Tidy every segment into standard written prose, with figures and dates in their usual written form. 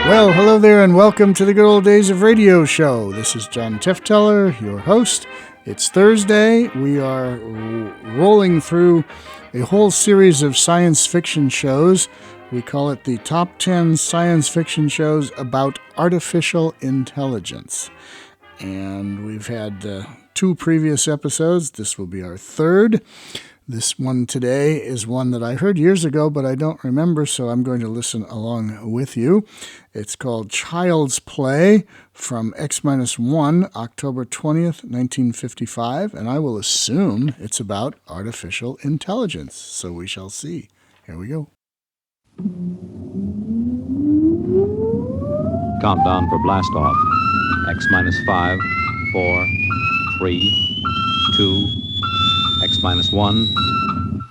Well, hello there and welcome to the Good Old Days of Radio show. This is John Tifteller, your host. It's Thursday. We are rolling through a whole series of science fiction shows. We call it the Top 10 Science Fiction Shows About Artificial Intelligence. And we've had 2 previous episodes. This will be our 3rd. This one today is one that I heard years ago, but I don't remember, so I'm going to listen along with you. It's called Child's Play from X-1, October 20th, 1955, and I will assume it's about artificial intelligence, so we shall see. Here we go. Countdown for blast off. X-5, 4, 3, 2, X-1,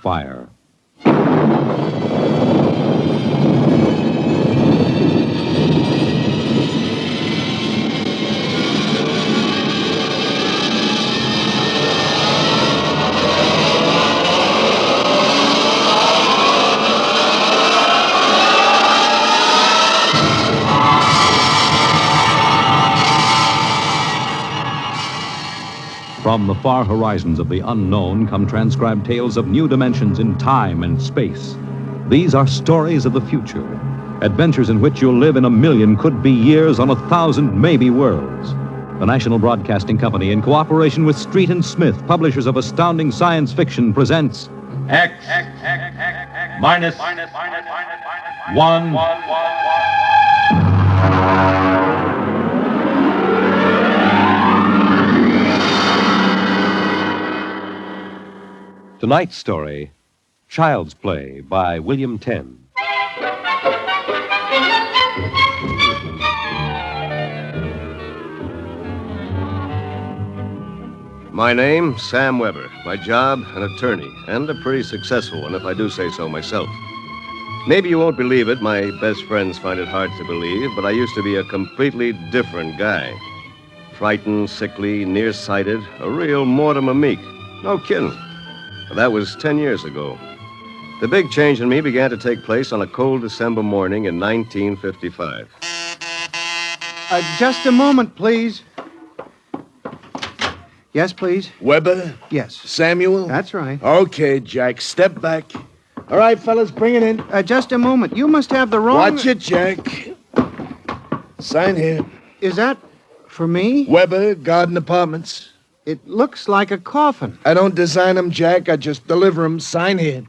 fire. From the far horizons of the unknown come transcribed tales of new dimensions in time and space. These are stories of the future, adventures in which you'll live in a million could-be years on 1,000 maybe worlds. The National Broadcasting Company, in cooperation with Street and Smith, publishers of astounding science fiction, presents X minus 1. Tonight's story, Child's Play by William Tenn. My name, Sam Weber. My job, an attorney, and a pretty successful one, if I do say so myself. Maybe you won't believe it, my best friends find it hard to believe, but I used to be a completely different guy. Frightened, sickly, nearsighted, a real Mortimer Meek. No kidding. That was 10 years ago. The big change in me began to take place on a cold December morning in 1955. Just a moment, please. Yes, please. Weber? Yes. Samuel? That's right. Okay, Jack, step back. All right, fellas, bring it in. Just a moment. You must have the wrong... Watch it, Jack. Sign here. Is that for me? Weber, Garden Apartments. It looks like a coffin. I don't design them, Jack. I just deliver them. Sign here.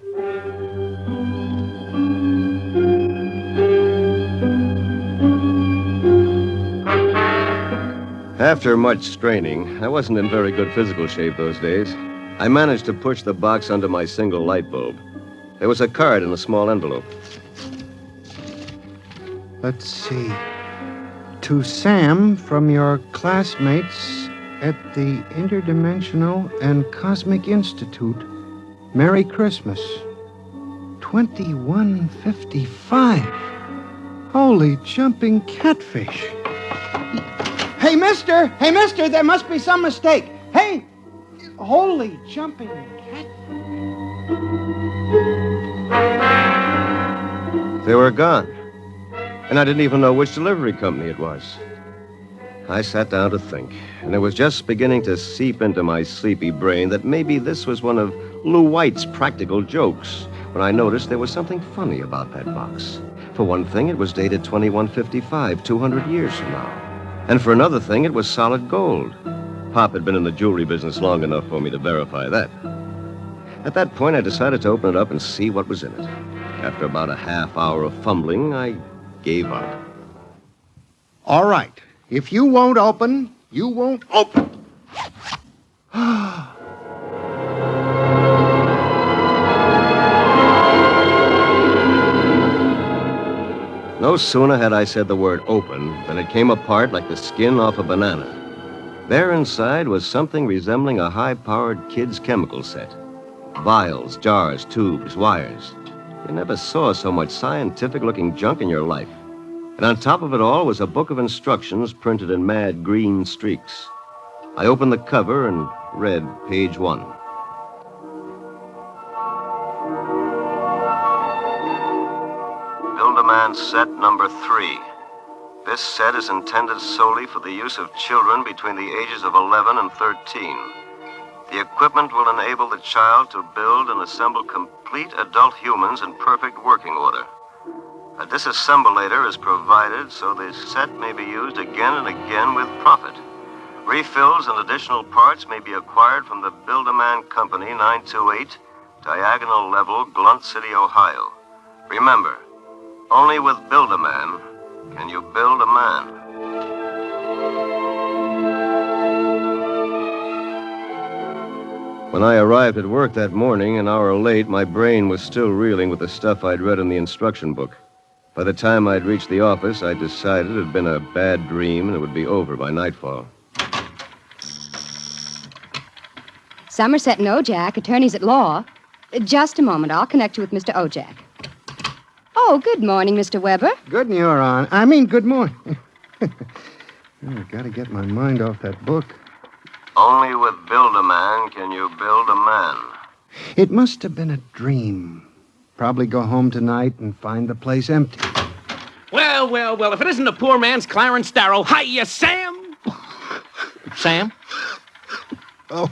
After much straining, I wasn't in very good physical shape those days. I managed to push the box under my single light bulb. There was a card in a small envelope. Let's see. To Sam from your classmates at the Interdimensional and Cosmic Institute. Merry Christmas. 2155. Holy jumping catfish. Hey, mister! Hey, mister! There must be some mistake. Hey! Holy jumping catfish. They were gone. And I didn't even know which delivery company it was. I sat down to think, and it was just beginning to seep into my sleepy brain that maybe this was one of Lou White's practical jokes when I noticed there was something funny about that box. For one thing, it was dated 2155, 200 years from now. And for another thing, it was solid gold. Pop had been in the jewelry business long enough for me to verify that. At that point, I decided to open it up and see what was in it. After about a half hour of fumbling, I gave up. All right. If you won't open, you won't open. No sooner had I said the word open than it came apart like the skin off a banana. There inside was something resembling a high-powered kid's chemical set. Vials, jars, tubes, wires. You never saw so much scientific-looking junk in your life. And on top of it all was a book of instructions printed in mad green streaks. I opened the cover and read page 1. Build a man set number 3. This set is intended solely for the use of children between the ages of 11 and 13. The equipment will enable the child to build and assemble complete adult humans in perfect working order. A disassemblator is provided so the set may be used again and again with profit. Refills and additional parts may be acquired from the Build-A-Man Company, 928, Diagonal Level, Glunt City, Ohio. Remember, only with Build-A-Man can you build a man. When I arrived at work that morning, an hour late, my brain was still reeling with the stuff I'd read in the instruction book. By the time I'd reached the office, I decided it had been a bad dream and it would be over by nightfall. Somerset and Ojak, attorneys at law. Just a moment. I'll connect you with Mr. Ojak. Oh, good morning, Mr. Weber. Good morning. Gotta get my mind off that book. Only with Build-A-Man can you build a man. It must have been a dream. Probably go home tonight and find the place empty. Well, if it isn't a poor man's Clarence Darrow. Hiya, Sam! Sam? Oh,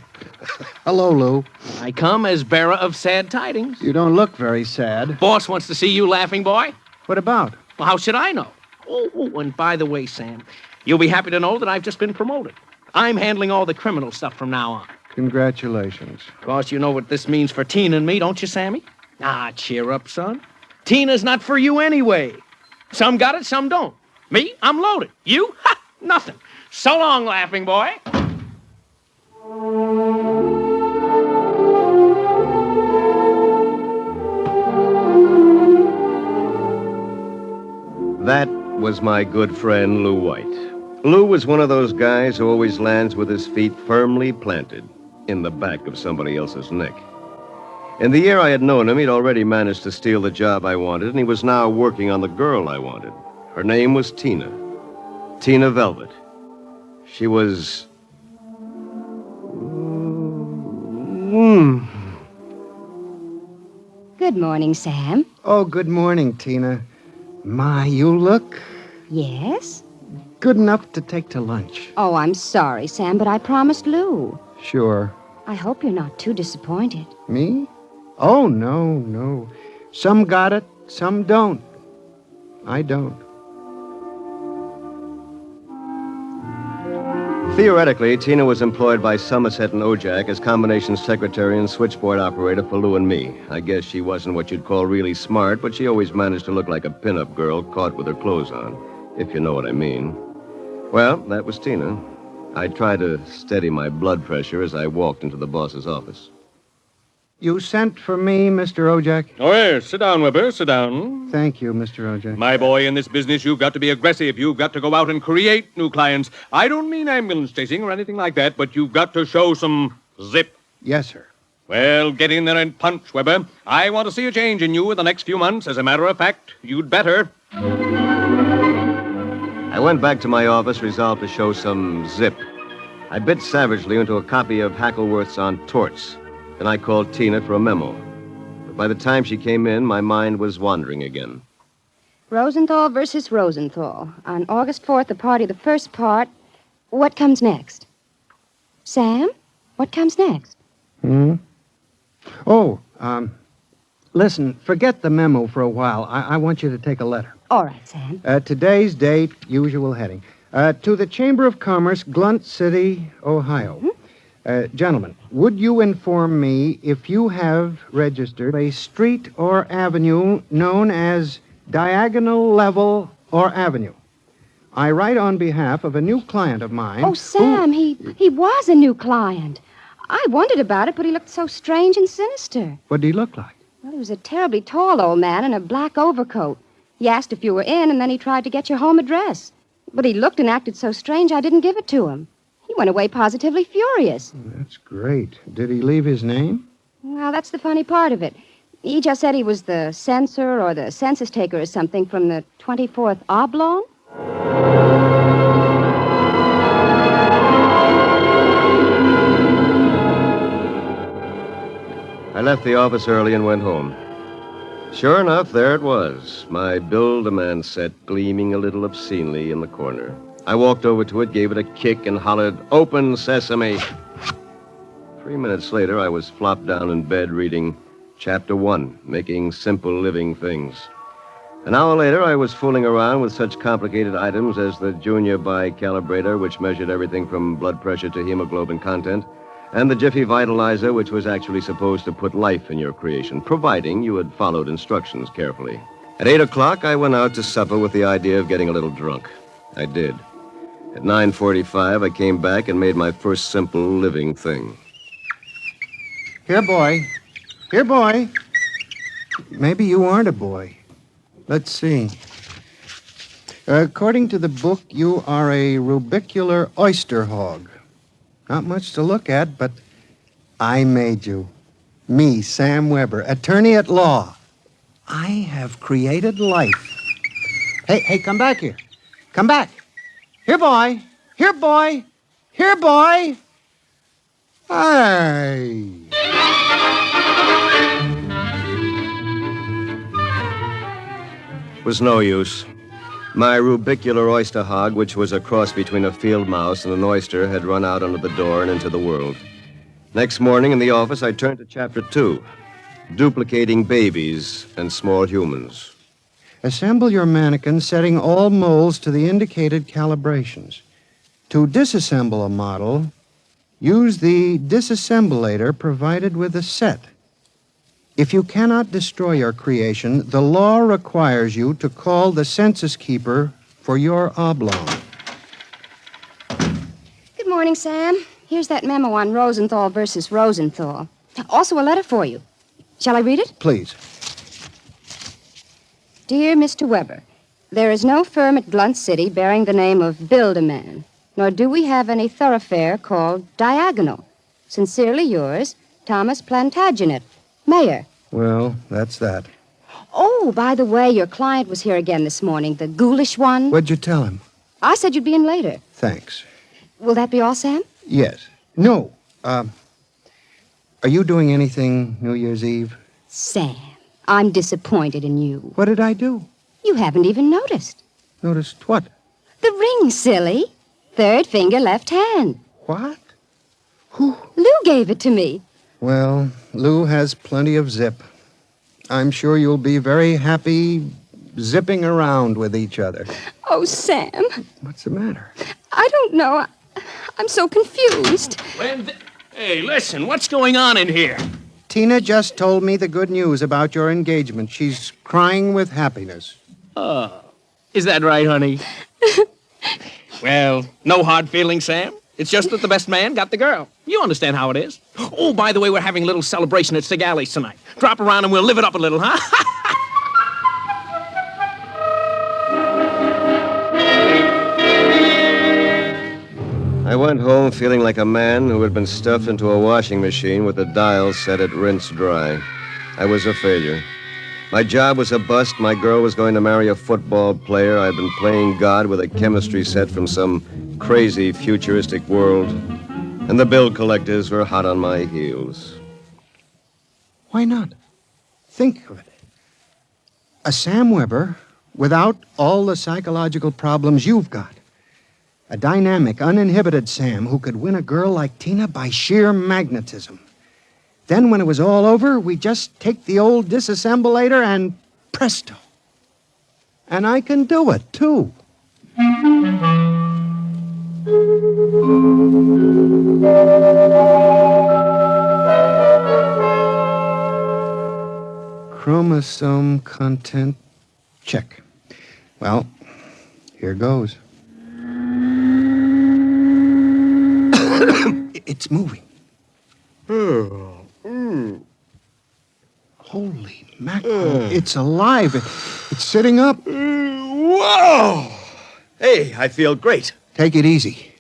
hello, Lou. I come as bearer of sad tidings. You don't look very sad. Boss wants to see you, laughing boy. What about? Well, how should I know? Oh, and by the way, Sam, you'll be happy to know that I've just been promoted. I'm handling all the criminal stuff from now on. Congratulations. Of course, you know what this means for Tina and me, don't you, Sammy? Ah, cheer up, son. Tina's not for you anyway. Some got it, some don't. Me, I'm loaded. You? Ha! Nothing. So long, laughing boy. That was my good friend, Lou White. Lou was one of those guys who always lands with his feet firmly planted in the back of somebody else's neck. In the year I had known him, he'd already managed to steal the job I wanted, and he was now working on the girl I wanted. Her name was Tina. Tina Velvet. She was... Good morning, Sam. Oh, good morning, Tina. My, you look Yes? good enough to take to lunch. Oh, I'm sorry, Sam, but I promised Lou. Sure. I hope you're not too disappointed. Me? Oh, no. Some got it, some don't. I don't. Theoretically, Tina was employed by Somerset and Ojak as combination secretary and switchboard operator for Lou and me. I guess she wasn't what you'd call really smart, but she always managed to look like a pin-up girl caught with her clothes on, if you know what I mean. Well, that was Tina. I tried to steady my blood pressure as I walked into the boss's office. You sent for me, Mr. Ojak? Oh, yes. Sit down, Weber. Sit down. Thank you, Mr. Ojak. My boy, in this business, you've got to be aggressive. You've got to go out and create new clients. I don't mean ambulance chasing or anything like that, but you've got to show some zip. Yes, sir. Well, get in there and punch, Weber. I want to see a change in you in the next few months. As a matter of fact, you'd better. I went back to my office resolved to show some zip. I bit savagely into a copy of Hackleworth's On Torts. Then I called Tina for a memo. But by the time she came in, my mind was wandering again. Rosenthal versus Rosenthal. On August 4th, the party, the first part. What comes next? Sam, what comes next? Oh, listen, forget the memo for a while. I want you to take a letter. All right, Sam. Today's date, usual heading. To the Chamber of Commerce, Glunt City, Ohio. Gentlemen, would you inform me if you have registered a street or avenue known as Diagonal Level or Avenue? I write on behalf of a new client of mine. Oh, Sam, he was a new client. I wondered about it, but he looked so strange and sinister. What did he look like? Well, he was a terribly tall old man in a black overcoat. He asked if you were in, and then he tried to get your home address. But he looked and acted so strange, I didn't give it to him. He went away positively furious. That's great. Did he leave his name? Well, that's the funny part of it. He just said he was the censor or the census taker or something from the 24th Oblong. I left the office early and went home. Sure enough, there it was, my Build-A-Man set gleaming a little obscenely in the corner. I walked over to it, gave it a kick, and hollered, "Open sesame!" 3 minutes later, I was flopped down in bed reading Chapter 1, Making Simple Living Things. An hour later, I was fooling around with such complicated items as the Junior Bicalibrator, which measured everything from blood pressure to hemoglobin content, and the Jiffy Vitalizer, which was actually supposed to put life in your creation, providing you had followed instructions carefully. At 8 o'clock, I went out to supper with the idea of getting a little drunk. I did. At 9:45, I came back and made my first simple living thing. Here, boy. Here, boy. Maybe you aren't a boy. Let's see. According to the book, you are a rubicular oyster hog. Not much to look at, but I made you. Me, Sam Weber, attorney at law. I have created life. Hey, come back here. Come back. Here, boy. Here, boy. Here, boy. Hey. It was no use. My rubicular oyster hog, which was a cross between a field mouse and an oyster, had run out under the door and into the world. Next morning in the office, I turned to Chapter 2, Duplicating Babies and Small Humans. Assemble your mannequin, setting all molds to the indicated calibrations. To disassemble a model, use the disassemblator provided with the set. If you cannot destroy your creation, the law requires you to call the census keeper for your oblong. Good morning, Sam. Here's that memo on Rosenthal versus Rosenthal. Also a letter for you. Shall I read it? Please. Dear Mr. Weber, there is no firm at Blunt City bearing the name of Build-A-Man, nor do we have any thoroughfare called Diagonal. Sincerely yours, Thomas Plantagenet, Mayor. Well, that's that. Oh, by the way, your client was here again this morning, the ghoulish one. What'd you tell him? I said you'd be in later. Thanks. Will that be all, Sam? Yes. No. Are you doing anything New Year's Eve? Sam, I'm disappointed in you. What did I do? You haven't even noticed. Noticed what? The ring, silly. Third finger, left hand. What? Who? Lou gave it to me. Well, Lou has plenty of zip. I'm sure you'll be very happy zipping around with each other. Oh, Sam. What's the matter? I don't know. I'm so confused. Hey, listen, what's going on in here? Tina just told me the good news about your engagement. She's crying with happiness. Oh, is that right, honey? Well, no hard feelings, Sam. It's just that the best man got the girl. You understand how it is. Oh, by the way, we're having a little celebration at Sig Alley's tonight. Drop around and we'll live it up a little, huh? I went home feeling like a man who had been stuffed into a washing machine with the dial set at rinse dry. I was a failure. My job was a bust. My girl was going to marry a football player. I'd been playing God with a chemistry set from some crazy futuristic world. And the bill collectors were hot on my heels. Why not? Think of it. A Sam Weber without all the psychological problems you've got. A dynamic, uninhibited Sam who could win a girl like Tina by sheer magnetism. Then when it was all over, we just take the old disassemblator and presto. And I can do it, too. Chromosome content check. Well, here goes. It's moving. Holy mackerel. It's alive. It's sitting up. Whoa! Hey, I feel great. Take it easy.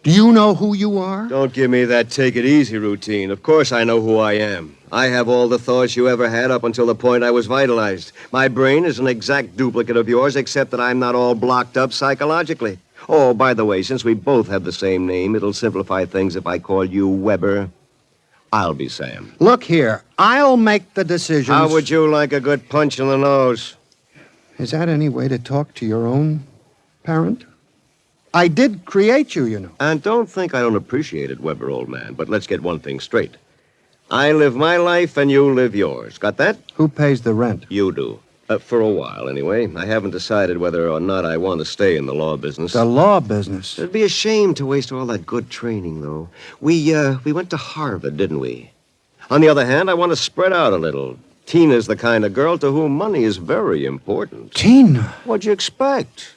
Do you know who you are? Don't give me that take it easy routine. Of course I know who I am. I have all the thoughts you ever had up until the point I was vitalized. My brain is an exact duplicate of yours, except that I'm not all blocked up psychologically. Oh, by the way, since we both have the same name, it'll simplify things if I call you Weber. I'll be Sam. Look here, I'll make the decisions. How would you like a good punch in the nose? Is that any way to talk to your own parent? I did create you, you know. And don't think I don't appreciate it, Weber, old man, but let's get one thing straight. I live my life and you live yours. Got that? Who pays the rent? You do. For a while, anyway. I haven't decided whether or not I want to stay in the law business. The law business? It'd be a shame to waste all that good training, though. We went to Harvard, didn't we? On the other hand, I want to spread out a little. Tina's the kind of girl to whom money is very important. Tina? What'd you expect?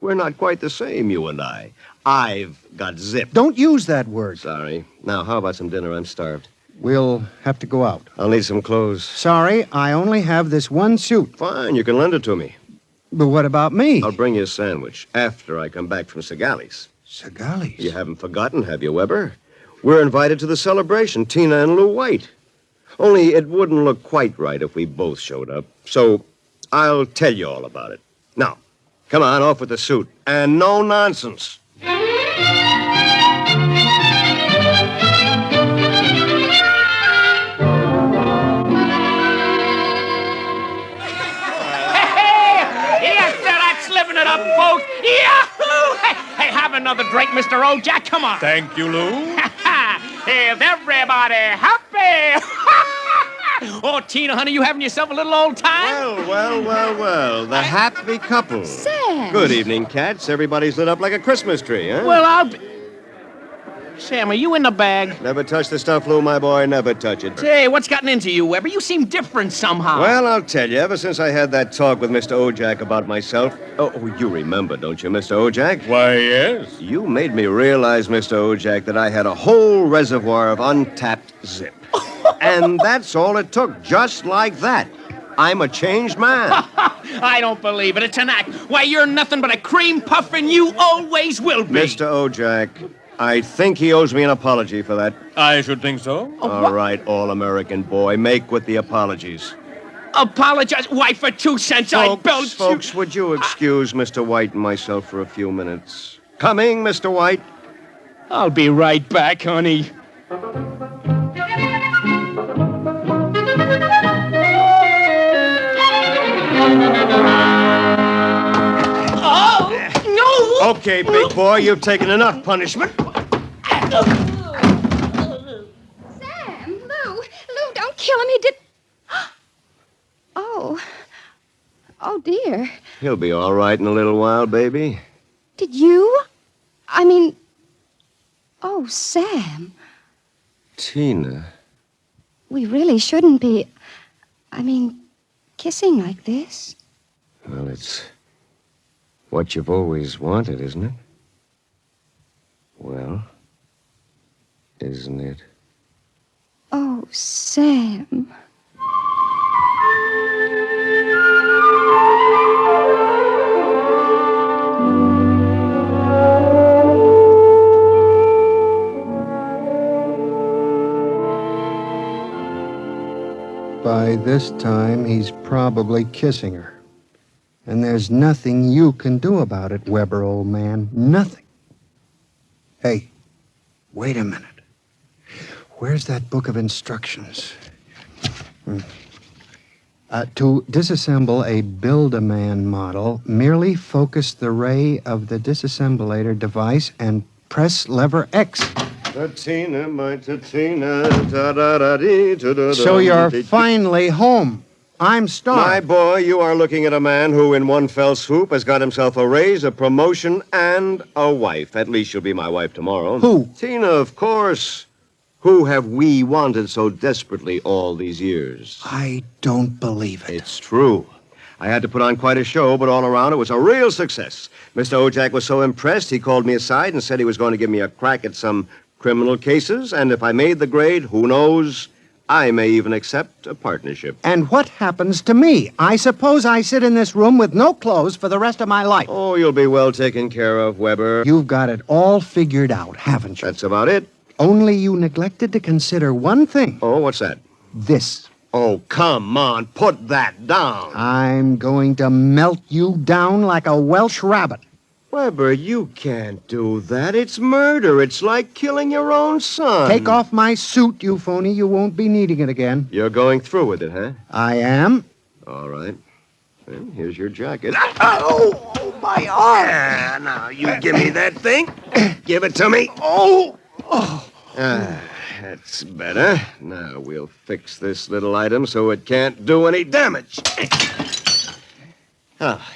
We're not quite the same, you and I. I've got zip. Don't use that word. Sorry. Now, how about some dinner? I'm starved. We'll have to go out. I'll need some clothes. Sorry, I only have this one suit. Fine, you can lend it to me. But what about me? I'll bring you a sandwich after I come back from Segali's. Segali's? You haven't forgotten, have you, Weber? We're invited to the celebration, Tina and Lou White. Only it wouldn't look quite right if we both showed up. So I'll tell you all about it. Now, come on, off with the suit. And no nonsense. Living it up, folks. Yahoo! Hey, have another drink, Mr. Ojak. Come on. Thank you, Lou. Is everybody happy? Oh, Tina, honey, you having yourself a little old time? Well. The happy couple. Sam. Good evening, cats. Everybody's lit up like a Christmas tree, huh? Well, I'll be... Sam, are you in the bag? Never touch the stuff, Lou, my boy. Never touch it. Hey, what's gotten into you, Weber? You seem different somehow. Well, I'll tell you, ever since I had that talk with Mr. Ojak about myself... Oh, you remember, don't you, Mr. Ojak? Why, yes. You made me realize, Mr. Ojak, that I had a whole reservoir of untapped zip. And that's all it took, just like that. I'm a changed man. I don't believe it. It's an act. Why, you're nothing but a cream puff, and you always will be. Mr. Ojak, I think he owes me an apology for that. I should think so. All right, all-American boy, make with the apologies. Apologize? Why, for 2 cents, I belched you. Folks, would you excuse Mr. White and myself for a few minutes? Coming, Mr. White. I'll be right back, honey. Oh, no! Okay, big boy, you've taken enough punishment. Sam, Lou, don't kill him. He did... Oh, dear. He'll be all right in a little while, baby. Did you? I mean... Oh, Sam. Tina. We really shouldn't be... kissing like this. Well, it's what you've always wanted, isn't it? Well, isn't it? Oh, Sam. By this time, he's probably kissing her. And there's nothing you can do about it, Weber, old man. Nothing. Hey, wait a minute. Where's that book of instructions? To disassemble a Build-A-Man model, merely focus the ray of the disassemblator device and press lever X. Tina, my Tina, da-da-da-dee, So you're finally home. I'm starved. My boy, you are looking at a man who, in one fell swoop, has got himself a raise, a promotion, and a wife. At least she'll be my wife tomorrow. Who? Tina, of course. Who have we wanted so desperately all these years? I don't believe it. It's true. I had to put on quite a show, but all around it was a real success. Mr. Ojak was so impressed, he called me aside and said he was going to give me a crack at some criminal cases, and if I made the grade, who knows, I may even accept a partnership. And what happens to me? I suppose I sit in this room with no clothes for the rest of my life. Oh, you'll be well taken care of, Weber. You've got it all figured out, haven't you? That's about it. Only you neglected to consider one thing. Oh, what's that? This. Oh, come on, put that down. I'm going to melt you down like a Welsh rabbit. Weber, you can't do that. It's murder. It's like killing your own son. Take off my suit, you phony. You won't be needing it again. You're going through with it, huh? I am. All right. Well, here's your jacket. Oh, my arm. Ah, now, you give me that thing. Give it to me. That's better. Now we'll fix this little item so it can't do any damage.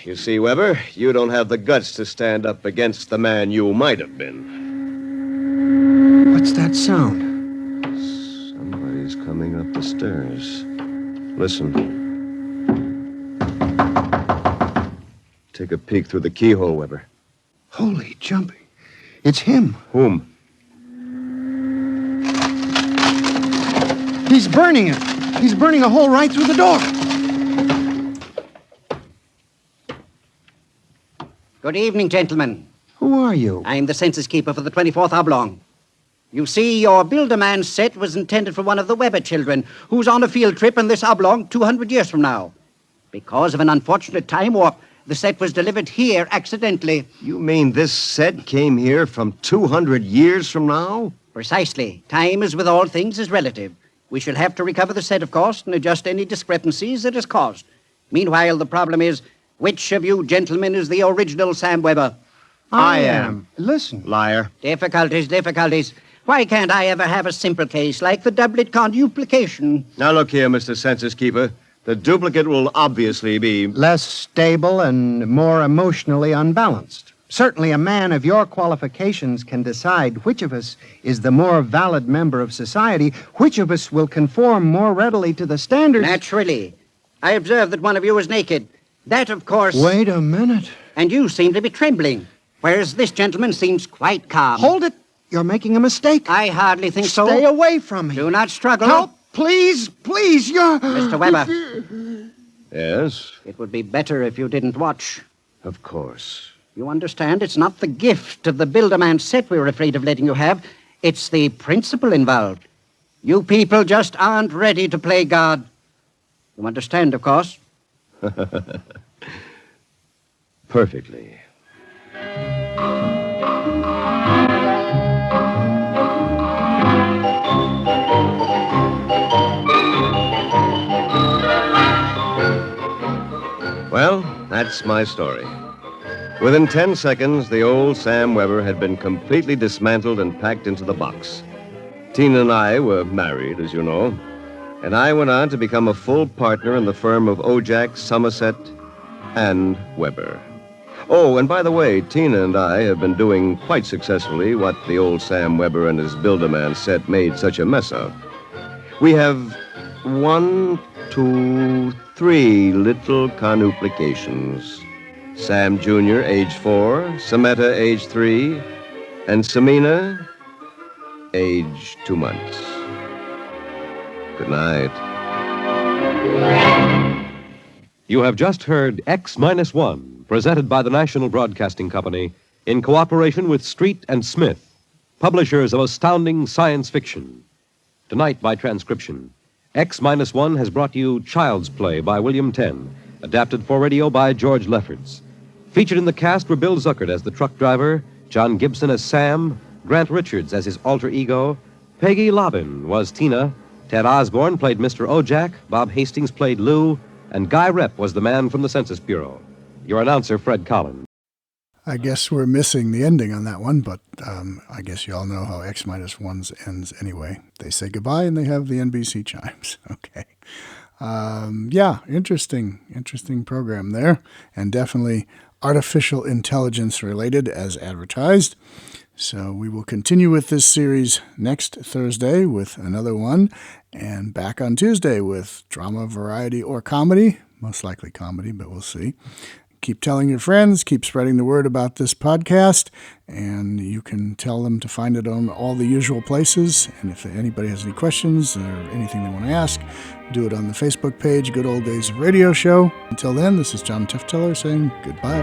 You see, Weber, you don't have the guts to stand up against the man you might have been. What's that sound? Somebody's coming up the stairs. Listen. Take a peek through the keyhole, Weber. Holy jumping. It's him. Whom? He's burning it. He's burning a hole right through the door. Good evening, gentlemen. Who are you? I'm the census keeper for the 24th oblong. You see, your Build-A-Man set was intended for one of the Weber children who's on a field trip in this oblong 200 years from now. Because of an unfortunate time warp, the set was delivered here accidentally. You mean this set came here from 200 years from now? Precisely. Time, as with all things, is relative. We shall have to recover the set, of course, and adjust any discrepancies it has caused. Meanwhile, the problem is, which of you gentlemen is the original Sam Weber? I am. Listen. Liar. Difficulties. Why can't I ever have a simple case like the doublet conduplication? Now look here, Mr. Census Keeper. The duplicate will obviously be... Less stable and more emotionally unbalanced. Certainly a man of your qualifications can decide which of us is the more valid member of society, which of us will conform more readily to the standards... Naturally. I observe that one of you is naked. That, of course... Wait a minute. And you seem to be trembling, whereas this gentleman seems quite calm. Hold it. You're making a mistake. I hardly think so. Stay away from me. Do not struggle. Help, please, you're... Mr. Weber. Yes? It would be better if you didn't watch. Of course. You understand, it's not the gift of the Build-A-Man set we're afraid of letting you have. It's the principle involved. You people just aren't ready to play God. You understand, of course? Perfectly. Well, that's my story. Within 10 seconds, the old Sam Weber had been completely dismantled and packed into the box. Tina and I were married, as you know, and I went on to become a full partner in the firm of Ojak, Somerset, and Weber. Oh, and by the way, Tina and I have been doing quite successfully what the old Sam Weber and his Build-A-Man set made such a mess of. We have 1, 2, 3 little conuplications. Sam Jr., age 4, Sameta, age 3, and Samina, age 2 months. Good night. You have just heard X-1, presented by the National Broadcasting Company in cooperation with Street and Smith, publishers of astounding science fiction. Tonight, by transcription, X-1 has brought you Child's Play by William Tenn, adapted for radio by George Lefferts. Featured in the cast were Bill Zuckert as the truck driver, John Gibson as Sam, Grant Richards as his alter ego, Peggy Lobbin was Tina, Ted Osborne played Mr. Ojak, Bob Hastings played Lou, and Guy Rep was the man from the Census Bureau. Your announcer, Fred Collins. I guess we're missing the ending on that one, but I guess you all know how X-1's ends anyway. They say goodbye and they have the NBC chimes. Okay. Yeah, interesting program there, and definitely artificial intelligence related as advertised. So we will continue with this series next Thursday with another one, and back on Tuesday with drama, variety, or comedy. Most likely comedy, but we'll see. Keep telling your friends, keep spreading the word about this podcast, and you can tell them to find it on all the usual places. And if anybody has any questions or anything they want to ask, do it on the Facebook page, Good Old Days of Radio Show. Until then, this is John Tefteller saying goodbye.